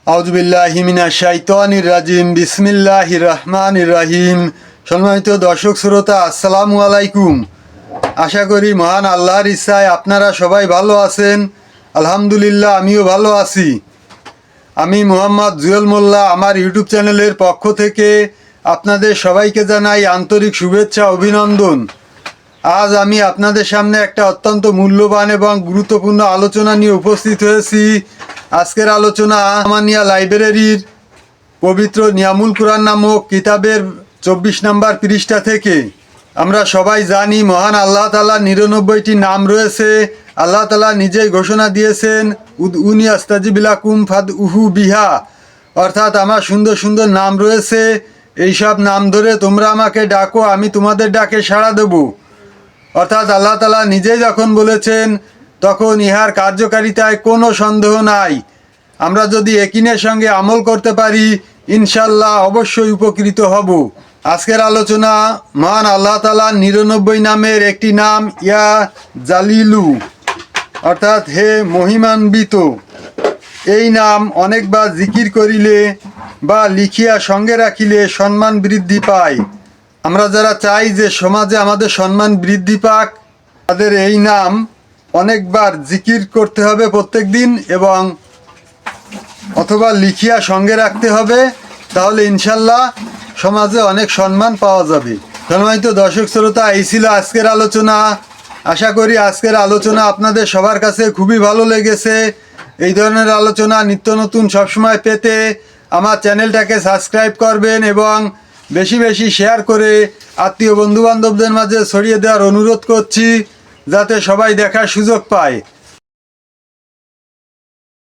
আউযুবিল্লাহি মিনাশ শাইতানির রাজিম বিসমিল্লাহির রহমানির রহিম। সম্মানিত দর্শক শ্রোতা, আসসালামু আলাইকুম। আশা করি মহান আল্লাহর ইচ্ছায় আপনারা সবাই ভালো আছেন। আলহামদুলিল্লাহ, আমিও ভালো আছি। আমি মোহাম্মদ জুয়েল মোল্লা, আমার ইউটিউব চ্যানেলের পক্ষ থেকে আপনাদের সবাইকে জানাই আন্তরিক শুভেচ্ছা, অভিনন্দন। আজ আমি আপনাদের সামনে একটা অত্যন্ত মূল্যবান এবং গুরুত্বপূর্ণ আলোচনা নিয়ে উপস্থিত হয়েছি। আজকের আলোচনা আমানিয়া লাইব্রেরির পবিত্র নিয়ামুল কুরআন নামক কিতাবের 24 নম্বর পৃষ্ঠা থেকে। আমরা সবাই জানি মহান আল্লাহ তাআলা 99টি নাম রয়েছে। আল্লাহ তাআলা নিজেই ঘোষণা দিয়েছেন, উদউনি আস্তাজিব লাকুম ফাদউহু বিহা, অর্থাৎ আমার সুন্দর সুন্দর নাম রয়েছে, এইসব নাম ধরে তোমরা আমাকে ডাকো, আমি তোমাদের ডাকে সাড়া দেব। অর্থাৎ আল্লাহ তাআলা নিজেই যখন বলেছেন তখন ইহার কার্যকারিতায় কোনো সন্দেহ নাই। আমরা যদি একিনের সঙ্গে আমল করতে পারি, ইনশাল্লাহ অবশ্যই উপকৃত হব। আজকের আলোচনা মহান আল্লাহ তাআলার 99 নামের একটি নাম ইয়া জালিলু, অর্থাৎ হে মহিমান্বিত। এই নাম অনেকবার জিকির করিলে বা লিখিয়া সঙ্গে রাখিলে সম্মান বৃদ্ধি পায়। আমরা যারা চাই যে সমাজে আমাদের সম্মান বৃদ্ধি পাক, তাদের এই নাম অনেকবার জিকির করতে হবে প্রত্যেক দিন, এবং অথবা লিখিয়া সঙ্গে রাখতে হবে, তাহলে ইনশাল্লাহ সমাজে অনেক সম্মান পাওয়া যাবে। সম্মানিত দর্শক শ্রোতা, এই ছিল আজকের আলোচনা। আশা করি আজকের আলোচনা আপনাদের সবার কাছে খুবই ভালো লেগেছে। এই ধরনের আলোচনা নিত্য নতুন সবসময় পেতে আমার চ্যানেলটাকে সাবস্ক্রাইব করবেন এবং বেশি বেশি শেয়ার করে আত্মীয় বন্ধুবান্ধবদের মাঝে ছড়িয়ে দেওয়ার অনুরোধ করছি, যাতে সবাই দেখার সুযোগ পায়।